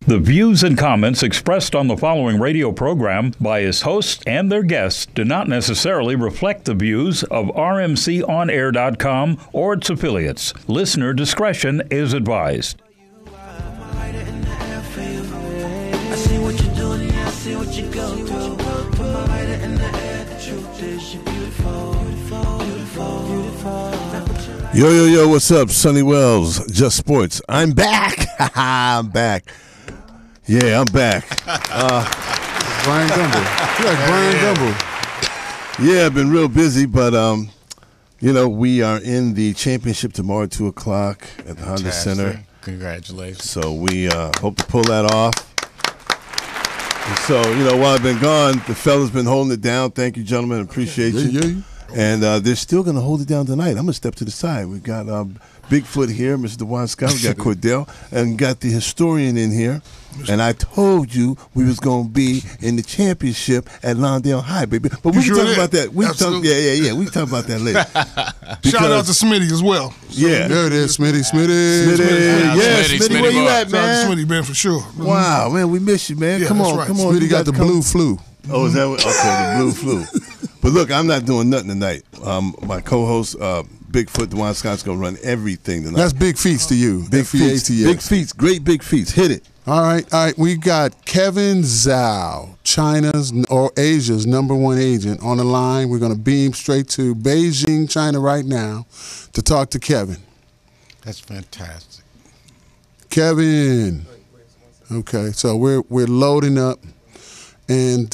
The views and comments expressed on the following radio program by its hosts and their guests do not necessarily reflect the views of RMCOnAir.com or its affiliates. Listener discretion is advised. Yo, what's up? Sonny Wells, Just Sports. I'm back. I'm back. Yeah, I'm back. Brian Gumble. You're like Brian Gumble. Yeah, I've been real busy, but we are in the championship tomorrow at 2 o'clock at the Honda Center. Congratulations. So we hope to pull that off. And so, while I've been gone, the fellas been holding it down. Thank you, gentlemen. Appreciate you. Yeah. And they're still going to hold it down tonight. I'm going to step to the side. We've got Bigfoot here, Mr. DeJuan Scott. We got Cordell, and got the historian in here. And I told you we was going to be in the championship at Lawndale High, baby. But we can talk about that. We can talk about that later. Shout out to Smitty as well. Yeah. There it is, Smitty. Yeah, Smitty, where you at, man? Smitty, man, for sure. Wow, man, we miss you, man. Yeah, come on. Smitty got the blue flu. Oh, is that what? Okay, the blue flu. But look, I'm not doing nothing tonight. My co-host, Bigfoot, DeJuan Scott's going to run everything tonight. That's big feats to you. Big feats. Big feats. Great big feats. Hit it. All right. We got Kevin Zhao, China's or Asia's #1 agent, on the line. We're going to beam straight to Beijing, China right now to talk to Kevin. That's fantastic. Kevin. Okay, so we're loading up, and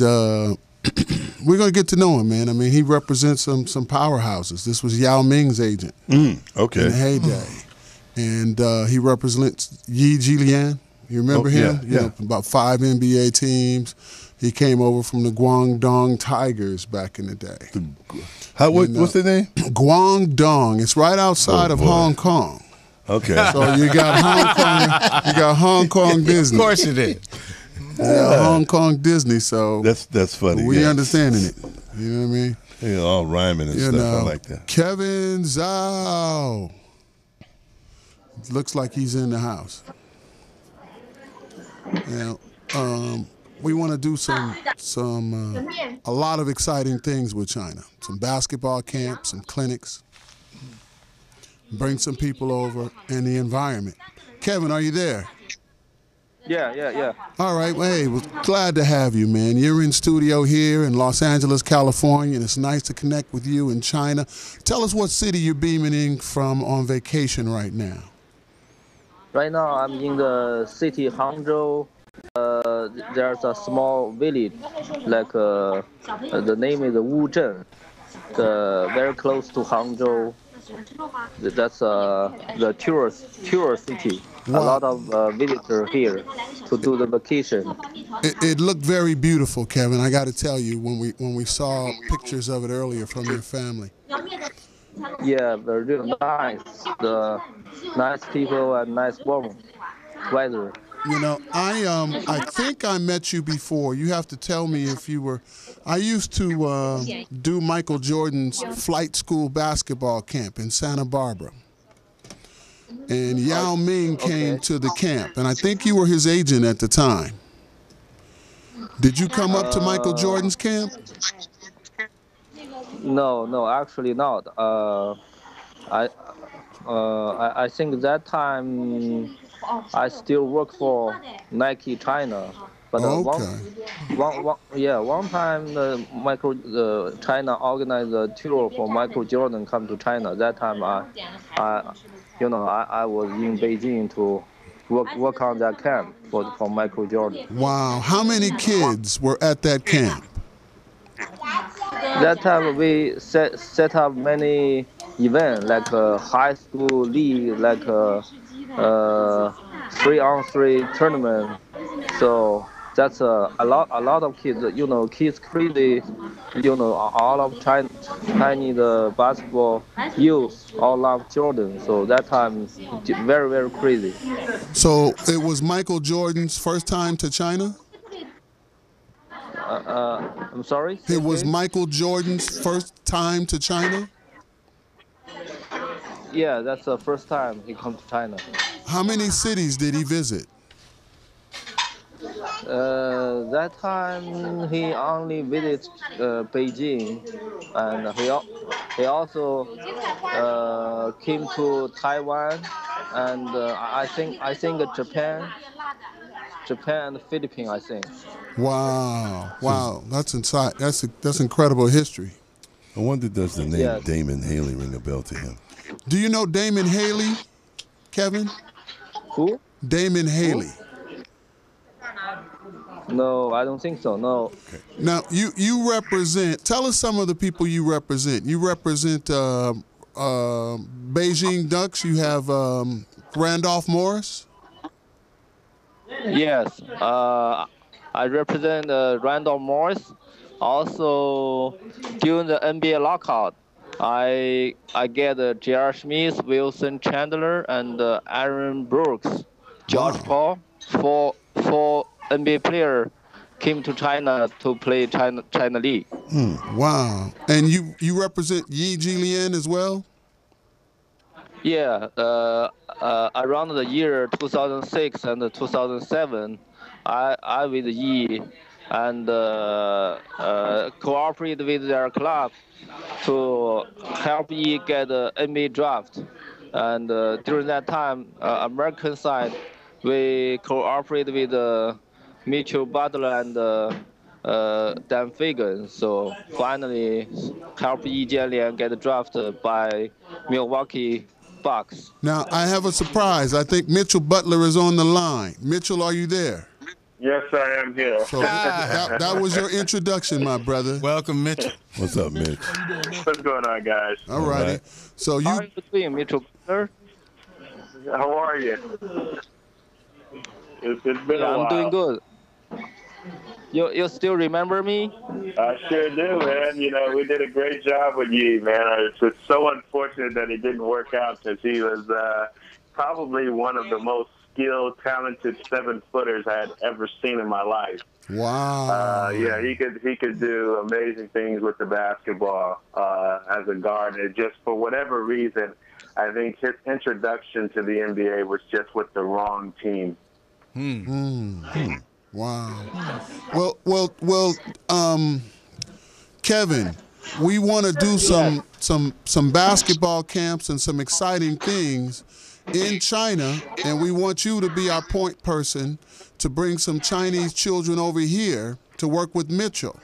we're going to get to know him, man. I mean, he represents some powerhouses. This was Yao Ming's agent in the heyday. And he represents Yi Jilian. You remember him? Yeah. About 5 NBA teams. He came over from the Guangdong Tigers back in the day. What's the name? Guangdong. It's right outside of Hong Kong. Okay. So you got Hong Kong. You got Hong Kong Disney. Of course it is. Hong Kong Disney. So that's funny. We understanding it. You know what I mean? All rhyming and stuff. I like that. Kevin Zhao. Looks like he's in the house. Now, we want to do a lot of exciting things with China. Some basketball camps, some clinics. Bring some people over, and the environment. Kevin, are you there? Yeah. All right, hey, we're glad to have you, man. You're in studio here in Los Angeles, California, and it's nice to connect with you in China. Tell us what city you're beaming in from on vacation right now. Right now, I'm in the city Hangzhou. There's a small village, like the name is Wuzhen, very close to Hangzhou. That's the tourist city. Wow. A lot of visitors here to do the vacation. It looked very beautiful, Kevin. I got to tell you, when we saw pictures of it earlier from your family. Yeah, they're really nice. The nice people and nice warm weather. I think I met you before. You have to tell me if you were. I used to do Michael Jordan's flight school basketball camp in Santa Barbara. And Yao Ming came to the camp, and I think you were his agent at the time. Did you come up to Michael Jordan's camp? No, actually not. I think that time I still work for Nike China. But one time China organized a tour for Michael Jordan come to China. That time I was in Beijing to work on that camp for Michael Jordan. Wow, how many kids were at that camp? That time we set up many events like a high school league, like a 3-on-3 tournament. So that's a lot of kids. Kids crazy. All of Chinese basketball youth all love Jordan. So that time very, very crazy. So it was Michael Jordan's first time to China? I'm sorry? It was Michael Jordan's first time to China? Yeah, that's the first time he come to China. How many cities did he visit? That time he only visited Beijing, and he also came to Taiwan, and I think Japan and the Philippines. I think. Wow, that's inside. That's incredible history. I wonder, does the name Yes. Damon Haley ring a bell to him? Do you know Damon Haley, Kevin? Who? Damon Haley. No, I don't think so. No. Now you represent. Tell us some of the people you represent. You represent Beijing Ducks. You have Randolph Morris. Yes. I represent Randall Morris. Also, during the NBA lockout, I get J.R. Smith, Wilson Chandler, and Aaron Brooks, George Paul, four NBA player came to China to play China League. Wow. And you represent Yi Jilian as well? Yeah. Around the year 2006 and 2007, I with Yi and cooperate with their club to help Yi get the NBA draft. And during that time, American side, we cooperate with Mitchell Butler and Dan Fagan. So finally, help Yi Jianlian get drafted by Milwaukee Bucks. Now, I have a surprise. I think Mitchell Butler is on the line. Mitchell, are you there? Yes, I am here. So that was your introduction, my brother. Welcome, Mitchell. What's up, Mitch? What's going on, guys? All righty. right. So How you are you doing, Mitchell Butler? How are you? It's been a while. I'm doing good. You still remember me? I sure do, man. You know, we did a great job with you, man. It's so unfortunate that it didn't work out because he was probably one of the most skilled, talented 7-footers I had ever seen in my life. wow. Yeah, he could do amazing things with the basketball as a guard. And just for whatever reason, I think his introduction to the NBA was just with the wrong team. Wow. Well, Kevin, we want to do some basketball camps and some exciting things in China, and we want you to be our point person to bring some Chinese children over here to work with Mitchell.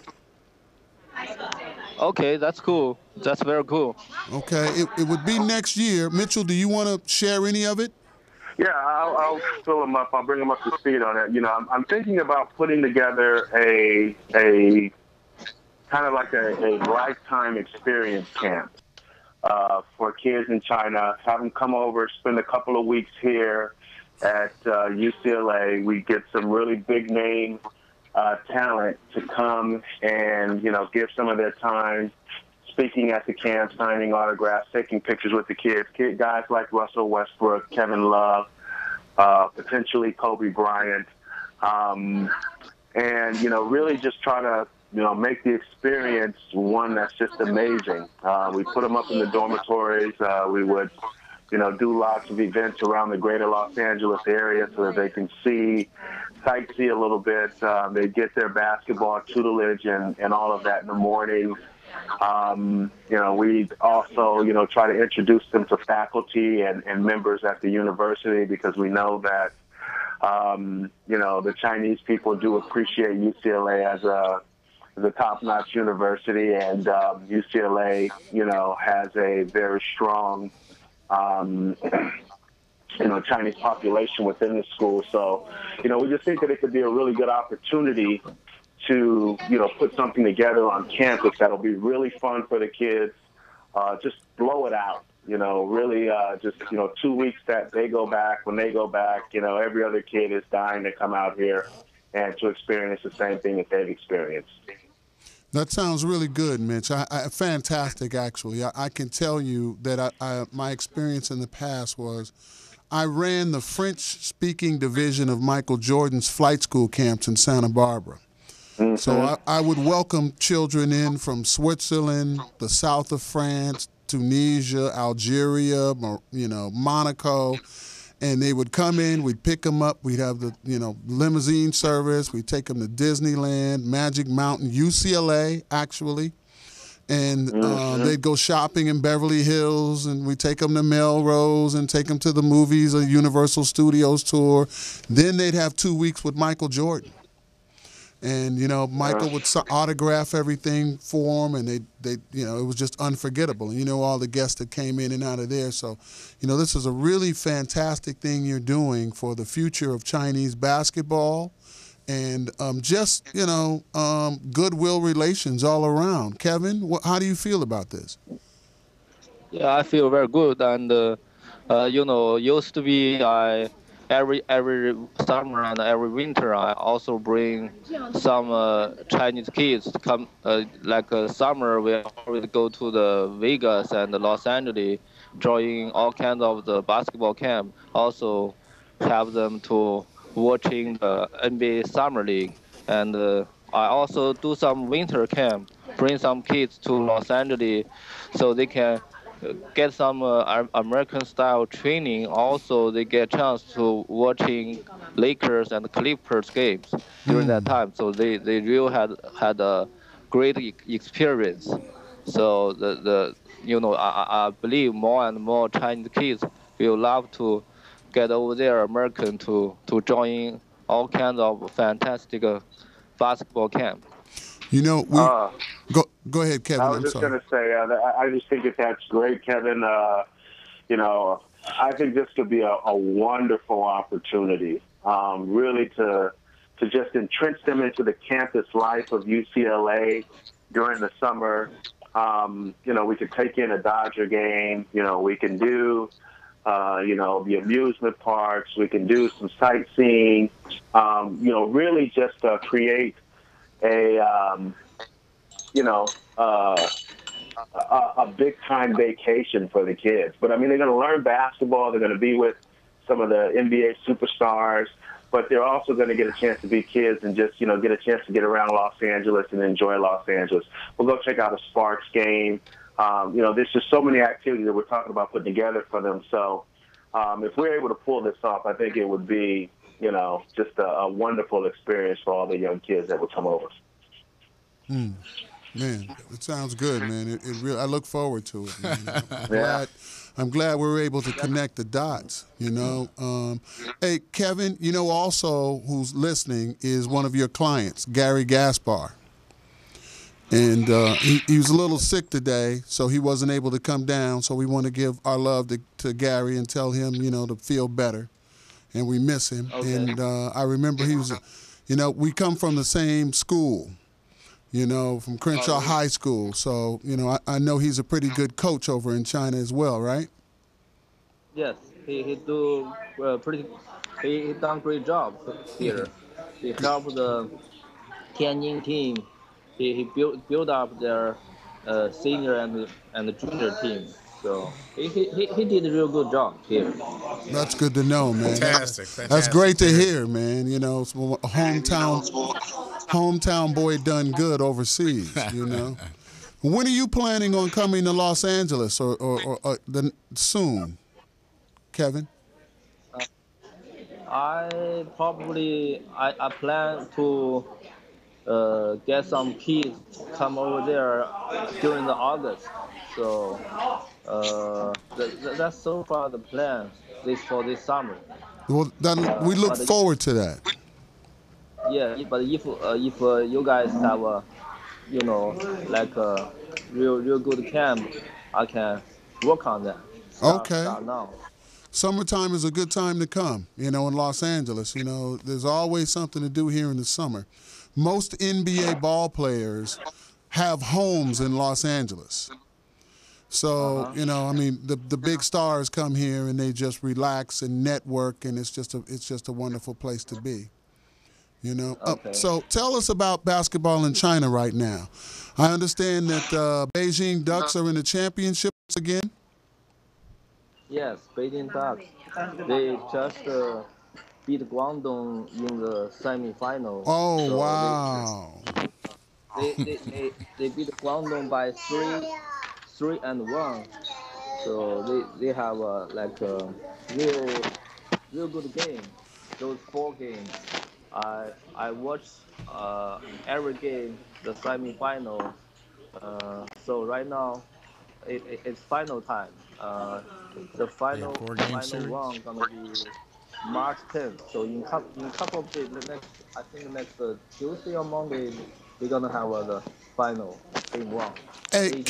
Okay, that's cool. That's very cool. Okay, it would be next year. Mitchell, do you want to share any of it? Yeah, I'll fill him up. I'll bring him up to speed on it. You know, I'm thinking about putting together a kind of like a lifetime experience camp for kids in China. Have them come over, spend a couple of weeks here at UCLA. We get some really big name talent to come and, you know, give some of their time speaking at the camp, signing autographs, taking pictures with the kids. Guys like Russell Westbrook, Kevin Love, potentially Kobe Bryant. And, you know, really just try to, you know, make the experience one that's just amazing. We put them up in the dormitories. We would, you know, do lots of events around the greater Los Angeles area so that they can sightsee a little bit. They get their basketball tutelage and all of that in the morning. You know, we also, you know, try to introduce them to faculty and members at the university because we know that, you know, the Chinese people do appreciate UCLA as a top-notch university, and UCLA, you know, has a very strong, you know, Chinese population within the school. So, you know, we just think that it could be a really good opportunity to, you know, put something together on campus that'll be really fun for the kids. Just blow it out, you know, really just, you know, 2 weeks that they go back. When they go back, you know, every other kid is dying to come out here and to experience the same thing that they've experienced. That sounds really good, Mitch. Fantastic, actually. I can tell you that my experience in the past was I ran the French-speaking division of Michael Jordan's flight school camps in Santa Barbara. Mm-hmm. So I would welcome children in from Switzerland, the south of France, Tunisia, Algeria, you know, Monaco. and they would come in. We'd pick them up. We'd have the limousine service. We'd take them to Disneyland, Magic Mountain, UCLA actually, and they'd go shopping in Beverly Hills, and we'd take them to Melrose and take them to the movies, a Universal Studios tour. Then they'd have 2 weeks with Michael Jordan. And Michael would autograph everything for him, and they it was just unforgettable. And all the guests that came in and out of there. So, this is a really fantastic thing you're doing for the future of Chinese basketball, and just goodwill relations all around. Kevin, how do you feel about this? Yeah, I feel very good, and used to be every summer and every winter I also bring some Chinese kids to come. Summer we always go to the Vegas and Los Angeles, join all kinds of the basketball camp. Also have them to watching the NBA Summer League, and I also do some winter camp. Bring some kids to Los Angeles so they can get some American-style training. Also, they get a chance to watching Lakers and Clippers games during that time. So they really had a great experience. So I believe more and more Chinese kids will love to get over there American to join all kinds of fantastic basketball camp. Go ahead, Kevin. I was just going to say, I just think that's great, Kevin. I think this could be a wonderful opportunity, really to just entrench them into the campus life of UCLA during the summer. We could take in a Dodger game. We can do, the amusement parks. We can do some sightseeing. Really just create a big time vacation for the kids. But they're going to learn basketball. They're going to be with some of the NBA superstars, but they're also going to get a chance to be kids and just, get a chance to get around Los Angeles and enjoy Los Angeles. We'll go check out a Sparks game. There's just so many activities that we're talking about putting together for them. So if we're able to pull this off, I think it would be, just a wonderful experience for all the young kids that would come over. Man, it sounds good, man. It really, I look forward to it. Man. I'm glad we were able to connect the dots. Hey, Kevin, also who's listening is one of your clients, Gary Gaspar, and he was a little sick today, so he wasn't able to come down. So we want to give our love to Gary and tell him, to feel better, and we miss him. Okay. And I remember he was, we come from the same school. From Crenshaw High School. So, I know he's a pretty good coach over in China as well, right? Yes, he done great job here. He helped the Tianjin team. He built up their senior and the junior team. So he did a real good job here. That's good to know, man. Fantastic. That's great to hear, man. A hometown boy done good overseas. When are you planning on coming to Los Angeles or soon, Kevin? I plan to get some kids come over there during the August. So that's so far the plan for this summer. Well, we look forward to that. Yeah, but if you guys have a real good camp, I can work on that. Start now. Summertime is a good time to come, in Los Angeles. There's always something to do here in the summer. Most NBA ball players have homes in Los Angeles. So, the big stars come here and they just relax and network, and it's just a wonderful place to be. Okay. So tell us about basketball in China right now. I understand that Beijing Ducks are in the championships again. Yes, Beijing Ducks. They just beat Guangdong in the semifinal. Oh, so wow. They beat Guangdong by 3-1. So they have a real real good game. Those 4 games, I watched every game, the semifinal. So right now, it's final time. The final round gonna be March 10th. So in couple of days, I think next Tuesday or Monday, we're gonna have the final game round. Hey,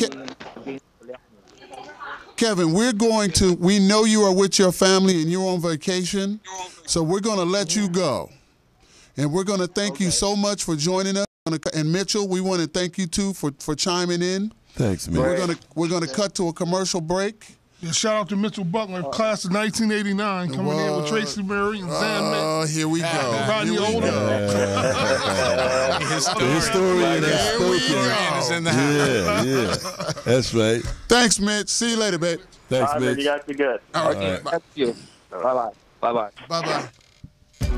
Kevin, we know you are with your family and you're on vacation, so we're going to let you go. And we're going to thank you so much for joining us. And Mitchell, we want to thank you too for chiming in. Thanks, man. We're gonna cut to a commercial break. Yeah, shout out to Mitchell Buckner, class of 1989, coming in with Tracy Murray and Zan Mick. Oh, here we go. Rodney Older. The historian has spoken. Is in the house. Yeah. That's right. Thanks, Mitch. See you later, babe. Thanks, All right, Mitch. you guys be good. All right. Thank you. Bye-bye. Bye-bye. Bye-bye.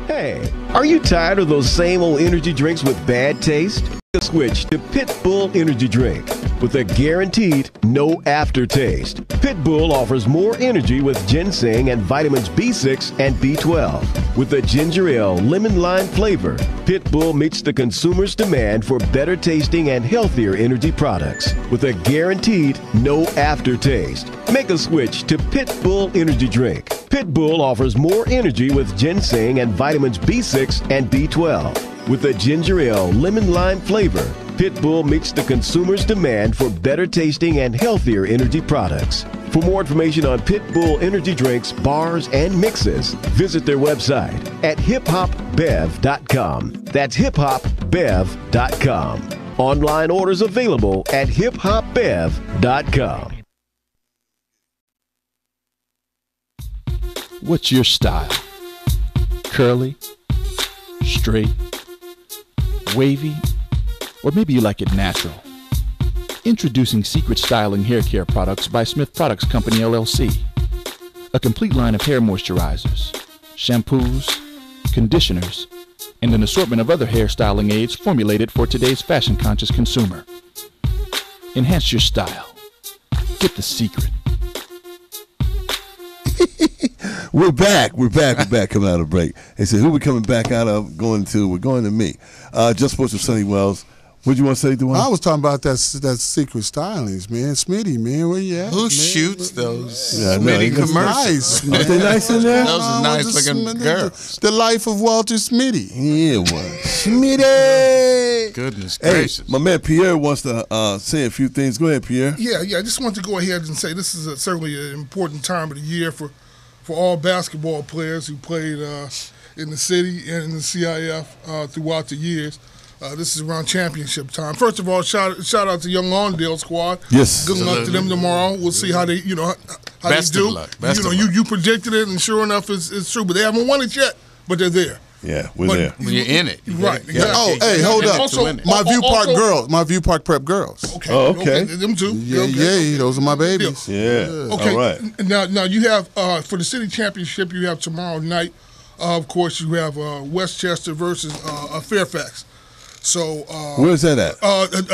Hey, are you tired of those same old energy drinks with bad taste? Switch to Pit Bull Energy Drink with a guaranteed no aftertaste. Pit Bull offers more energy with ginseng and vitamins B6 and B12. With a ginger ale lemon lime flavor, Pit Bull meets the consumer's demand for better tasting and healthier energy products with a guaranteed no aftertaste. Make a switch to Pit Bull Energy Drink. Pit Bull offers more energy with ginseng and vitamins B6 and B12. With a ginger ale lemon lime flavor, Pit Bull meets the consumer's demand for better tasting and healthier energy products. For more information on Pit Bull energy drinks, bars, and mixes, visit their website at hiphopbev.com. That's hiphopbev.com. Online orders available at hiphopbev.com. What's your style? Curly? Straight? Wavy? Or maybe you like it natural? Introducing Secret Styling Hair Care Products by Smith Products Company, LLC. A complete line of hair moisturizers, shampoos, conditioners, and an assortment of other hair styling aids formulated for today's fashion-conscious consumer. Enhance your style. Get the secret. We're back coming out of break. They said, who we coming back out of? We're going to me. Just Sports with Sonny Wells. What you want to say, Dwayne? I was talking about that Secret Stylings, man. Smitty, man, where you at? Who man? shoots those Yeah, Smitty no, commercials? Nice, man. Are they nice in there? Those are nice looking girls. The life of Walter Smitty. Yeah, what? Smitty! Goodness Hey, gracious. my man Pierre wants to say a few things. Go ahead, Pierre. Yeah, I just want to go ahead and say this is certainly an important time of the year for all basketball players who played in the city and in the CIF throughout the years. This is around championship time. First of all, shout out to Young Lawndale squad. Yes. Good luck to them tomorrow. We'll see how they, how Best they do. of luck. Best of luck. You predicted it, and sure enough, it's true. But they haven't won it yet. But they're there. Yeah, we're there. When you're in it. Right. You gotta- Exactly. Oh, hey, hold And up. also- My View Park also- girls, my View Park prep girls. Okay. Oh, okay. Them too. Yeah, those are my babies. Yeah. Okay. All right. Now you have for the city championship. You have tomorrow night. Of course, you have Westchester versus Fairfax. So Where's that at?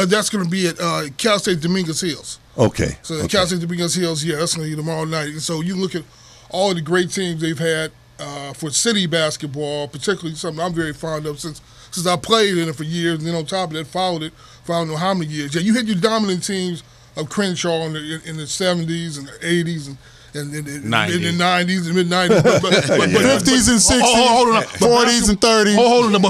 that's going to be at Cal State Dominguez Hills. Okay. So okay. Cal State Dominguez Hills, yeah, that's going to be tomorrow night. And so you look at all of the great teams they've had for city basketball, particularly something I'm very fond of since I played in it for years, and then on top of that, followed it for I don't know how many years. Yeah, you had your dominant teams of Crenshaw in the 70s and the 80s and in the 90s and mid-90s. But 50s and 60s, hold on. 40s and 30s. Hold on,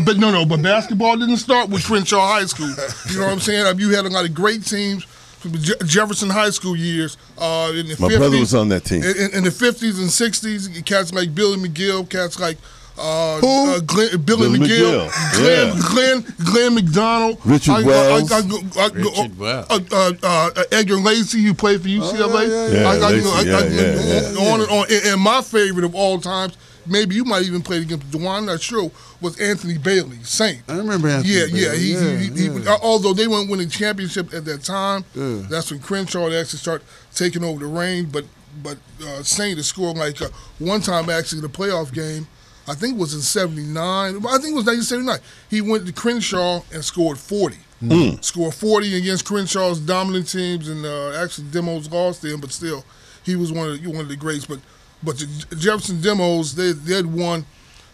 but basketball didn't start with Crenshaw High School. You know what I'm saying? You had a lot of great teams from the Jefferson High School years in the 50s. My brother was on that team. In the 50s and 60s, cats like Billy McGill, cats like Who? Billy McGill, Glenn McDonald, Richard Wells. Richard Wells. Edgar Lacey, who played for UCLA. On and on. And my favorite of all times, maybe you might even play against DeWine, not sure, was Anthony Bailey, Saint. I remember Anthony Bailey. He although they weren't winning championship at that time, that's when Crenshaw actually started taking over the reign. But Saint has scored like one time actually in the playoff game. I think it was in 79. I think it was 1979. He went to Crenshaw and scored 40. Scored 40 against Crenshaw's dominant teams, and actually Demos lost to him, but still, he was one of the greats. But But the Jefferson Demos, they had won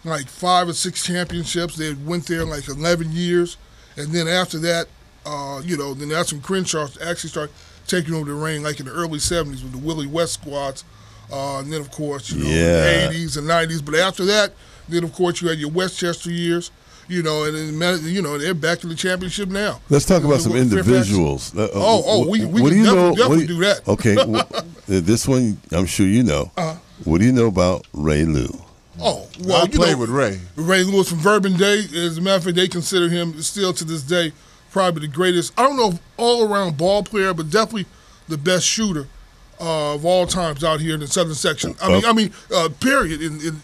like 5 or 6 championships. They went there like 11 years, and then after that, then that's when Crenshaw actually started taking over the reign, like in the early 70s with the Willie West squads, and then of course, the 80s and 90s. But after that, then of course you had your Westchester years, and then they're back to the championship now. Let's talk about some individuals. We can definitely do that. Okay, this one I'm sure you know. What do you know about Ray Lou? Oh, well, I played with Ray. Ray Lewis from Bourbon Day. As a matter of fact, they consider him still to this day probably the greatest. I don't know if all-around ball player, but definitely the best shooter of all times out here in the southern section. Period.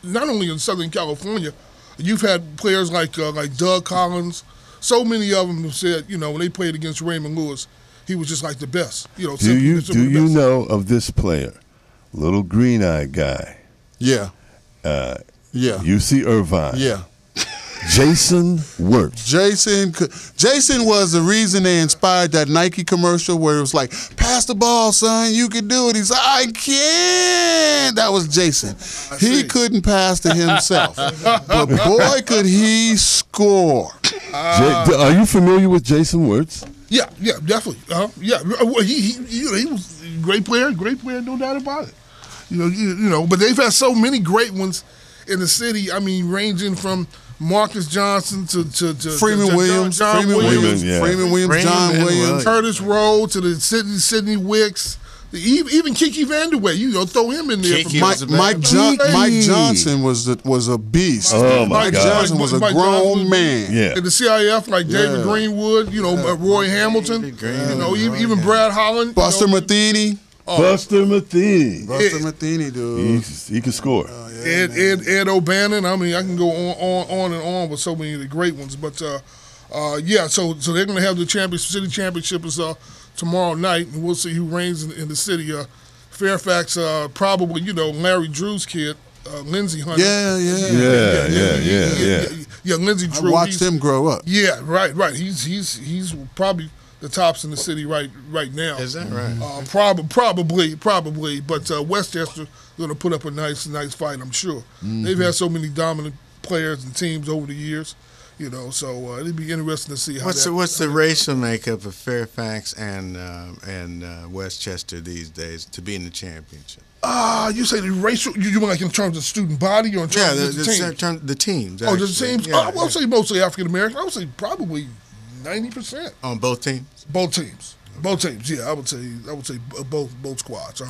Not only in Southern California, you've had players like Doug Collins. So many of them have said, when they played against Raymond Lewis, he was just like the best. Do you know of this player, little green-eyed guy? Yeah. UC Irvine. Yeah. Jason Wirtz. Jason was the reason they inspired that Nike commercial where it was like, pass the ball, son, you can do it. He's like, I can't. That was Jason. He couldn't pass to himself. But boy, could he score. Are you familiar with Jason Wirtz? Yeah, definitely. He was a great player, no doubt about it. But they've had so many great ones in the city. I mean, ranging from Marcus Johnson to Freeman Williams, John Williams, Curtis Rowe to the Sidney Wicks, even Kiki Vanderway. Throw him in there. Mike Johnson was a beast. Oh my Mike God. Johnson was a grown man. Yeah. In the CIF, like David Greenwood, Roy Hamilton, even Brad Holland, Buster Matheny. Buster Matheny. Dude. He can score. Ed O'Bannon. I mean, I can go on and on with so many of the great ones. But, so they're going to have the city championship is tomorrow night, and we'll see who reigns in the city. Fairfax, probably, Larry Drew's kid, Lindsey Hunter. Yeah, Lindsey Drew. I watched him grow up. Yeah, right. He's probably the tops in the city right now. Is that right? Probably. But Westchester going to put up a nice fight, I'm sure. Mm-hmm. They've had so many dominant players and teams over the years, so it'd be interesting to see how what's the racial makeup of Fairfax and Westchester these days to be in the championship? You say the racial? You mean like in terms of student body or in terms of the teams? The teams. Oh, the teams. Yeah, I would say mostly African American. I would say probably 90% on both teams. Both teams. Yeah, I would say both squads.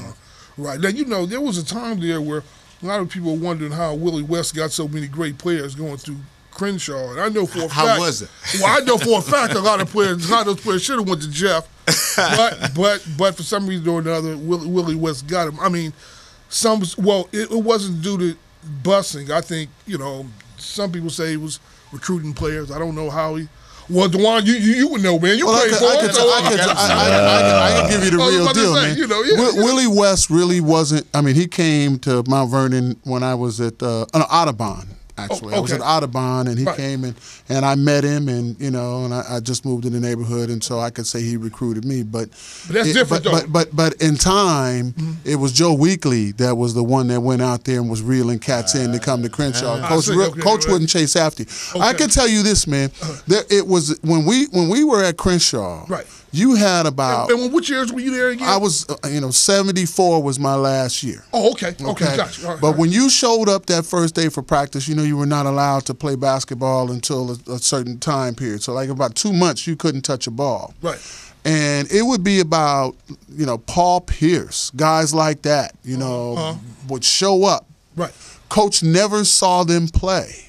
Right now, there was a time there where a lot of people were wondering how Willie West got so many great players going through Crenshaw, and I know for a fact. How was it? Well, I know for a fact a lot of those players should have went to Jeff, but for some reason or another, Willie West got him. I mean, it wasn't due to busing. I think some people say he was recruiting players. I don't know how he. Well, DeJuan, you would know, man. You played for him. I can give you the real deal, man. Willie West really wasn't. I mean, he came to Mount Vernon when I was at Audubon. Actually, I was at Audubon, and he came and I met him, and and I just moved in the neighborhood, and so I could say he recruited me. But that's different, though. But in time, it was Joe Weekly that was the one that went out there and was reeling cats in to come to Crenshaw. Coach wouldn't chase after you. Okay. I can tell you this, man. It was when we were at Crenshaw. Right. You had about. And which years were you there again? I was, 74 was my last year. Oh, okay, gotcha. All right, but when you showed up that first day for practice, you were not allowed to play basketball until a certain time period. So, like about 2 months, you couldn't touch a ball. Right. And it would be about, Paul Pierce, guys like that, would show up. Right. Coach never saw them play.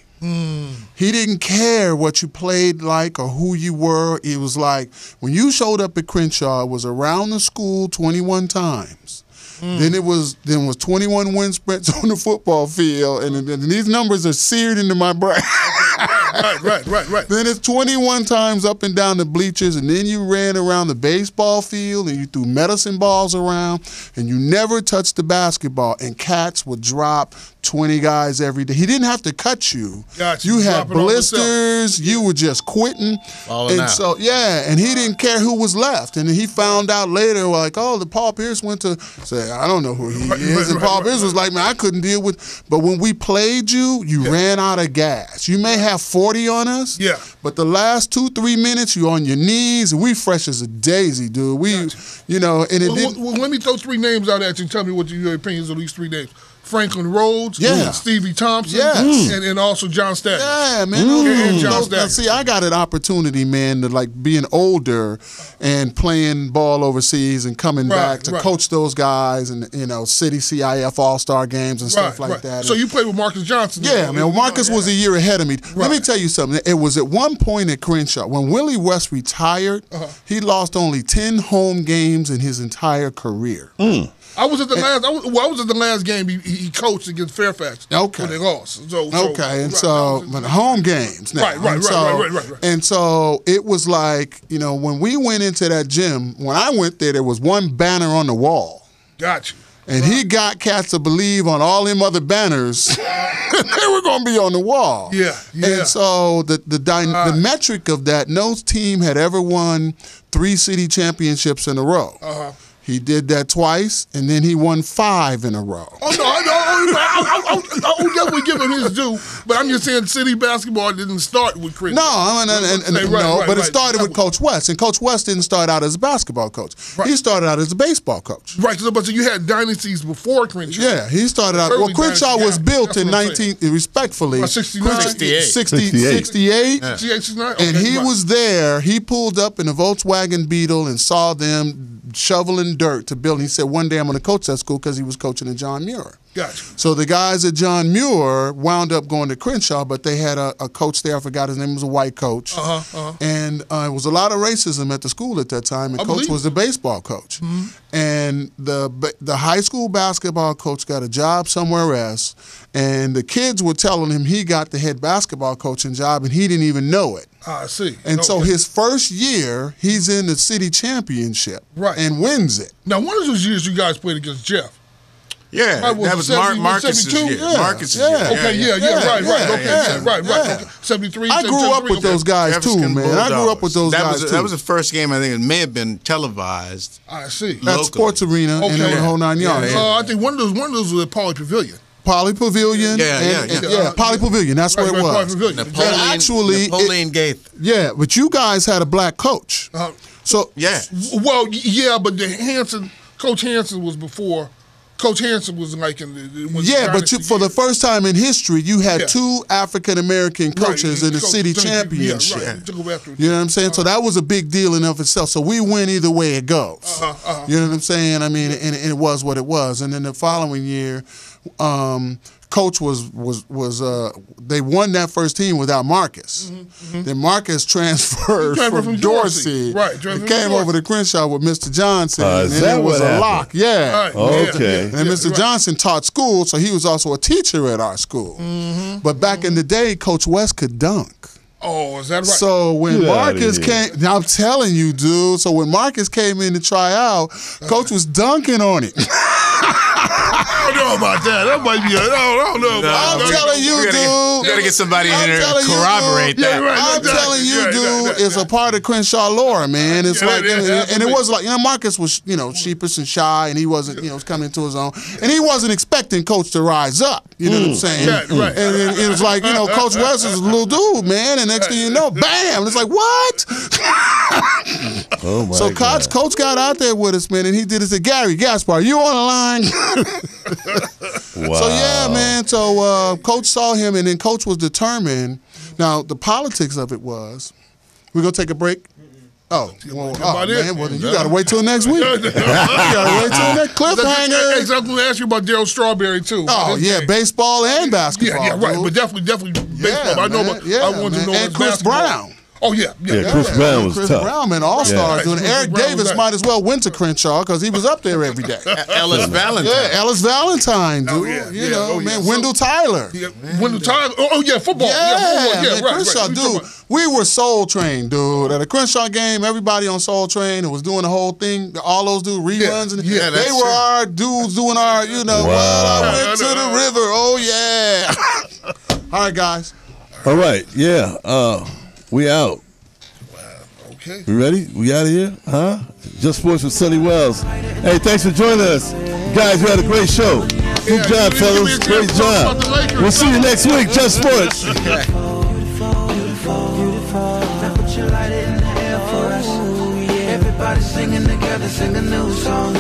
He didn't care what you played like or who you were. It was like when you showed up at Crenshaw, it was around the school 21 times. Then it was 21 wind sprints on the football field, and these numbers are seared into my brain. Right. Then it's 21 times up and down the bleachers, and then you ran around the baseball field, and you threw medicine balls around, and you never touched the basketball, and cats would drop 20 guys every day. He didn't have to cut you. Gotcha. You had Drop it on blisters. You were just quitting. Falling out. So, yeah, and he didn't care who was left. And he found out later, like, oh, the Paul Pierce went to, say, I don't know who he is. And Paul Pierce was like, man, I couldn't deal with, but when we played you, you ran out of gas. You may have 40 on us, but the last 2-3 minutes, you're on your knees, and we fresh as a daisy, dude. We, you know, and it didn't. Well, let me throw 3 names out at you and tell me what your opinions on these 3 names. Franklin Rhodes, Stevie Thompson, and also John Staggers. Yeah, man. And John Staggers. See, I got an opportunity, man, to like being older and playing ball overseas and coming back to coach those guys and, you know, City CIF All-Star games and stuff like that. So you played with Marcus Johnson. Yeah, man. Marcus was a year ahead of me. Let me tell you something. It was at one point at Crenshaw, when Willie West retired, he lost only 10 home games in his entire career. I was at the last. I was at the last game he coached against Fairfax. Okay, when they lost. So but home games now. Right. And so it was like, you know, when we went into that gym, when I went there was one banner on the wall. Gotcha. And he got cats to believe on all them other banners they were going to be on the wall. Yeah. And so the metric of that, no team had ever won 3 city championships in a row. He did that twice, and then he won 5 in a row. I'll definitely give him his due, but I'm just saying city basketball didn't start with Chris. But it started with Coach West, and Coach West didn't start out as a basketball coach. He started out as a baseball coach. Right, but so you had dynasties before Crenshaw. Yeah, he started out. Well, Crenshaw was built in 68. And he was there. He pulled up in a Volkswagen Beetle and saw them shoveling dirt to build. He said, one day I'm going to coach that school because he was coaching at John Muir. Gotcha. So the guys at John Muir wound up going to Crenshaw, but they had a coach there. I forgot his name. Was a white coach. And it was a lot of racism at the school at that time. And Coach was the baseball coach. And the high school basketball coach got a job somewhere else. And the kids were telling him he got the head basketball coaching job, and he didn't even know it. I see. And so his first year, he's in the city championship and wins it. Now, one of those years you guys played against Jeff. Yeah, that was Marcus's year. Marcus's year. Right. 73, I grew up with those guys too, man. I grew up with those guys too. That was the first game, I think it may have been televised. I see. At Sports Arena and the whole 9 yards. I think one of those was at Poly Pavilion. Poly Pavilion. Poly Pavilion. That's where it was. Napoleon Gaither. Yeah, but you guys had a black coach. But Coach Hansen was before. Coach Hansen was like in the for the first time in history, you had 2 African American coaches in the city championship. You know what I'm saying? So that was a big deal in of itself. So we win either way it goes. You know what I'm saying? I mean, and it was what it was. And then the following year, Coach was they won that first team without Marcus. Then Marcus transferred from Dorsey. He came over to Crenshaw with Mr. Johnson, and then it was a lock. Yeah. Okay. And Mr. Johnson taught school, so he was also a teacher at our school. But back in the day, Coach West could dunk. Oh, is that right? So when Marcus came, I'm telling you, dude. So when Marcus came in to try out, Coach was dunking on it. I don't know about that. That might be. I don't know about that. I'm telling you, dude. You gotta get somebody in there to corroborate that. I'm telling you, dude. It's a part of Crenshaw lore, man. It's like, and it was like, Marcus was, sheepish and shy, and he wasn't, was coming to his own, and he wasn't expecting Coach to rise up. You know what I'm saying? Right. And it was like, Coach West is a little dude, man, and next thing you know, bam! It's like, what? Oh my so God. Coach got out there with us, man, and he did it. Said, Gary Gaspar, you on the line? Wow. So yeah, man. So Coach saw him, and then Coach was determined. Now the politics of it was, we're gonna take a break. Man. Well, then you gotta wait till next week. You gotta wait till next cliffhanger. I'm gonna ask you about Darryl Strawberry too. Oh yeah, baseball and basketball. Yeah, right. But definitely baseball. I know. I want to know and Chris Brown. Oh, yeah. Chris Brown was Chris tough. Brown, man, all-star. Yeah. Doing Eric Brown Davis was might as well went to Crenshaw because he was up there every day. Ellis Valentine. Yeah, Ellis Valentine, dude. yeah, you yeah, know, oh, yeah. man, So- Wendell Tyler. Yeah, Wendell Tyler. Oh, yeah, football. Yeah, Yeah, man, right. Crenshaw, We dude. talking about- We were Soul Train, dude. At a Crenshaw game, everybody on Soul Train was doing the whole thing. All those dudes reruns, and yeah, they that's were true. our dudes doing our, you know. Well, I went to the river. Oh yeah. All right, guys. All right, yeah. We out. Okay. We ready? We out of here? Huh? Just Sports with Sonny Wells. Hey, thanks for joining us. Guys, we had a great show. Good job, fellas. Great job. We'll see you next week. Just Sports. Everybody singing together, sing a new song.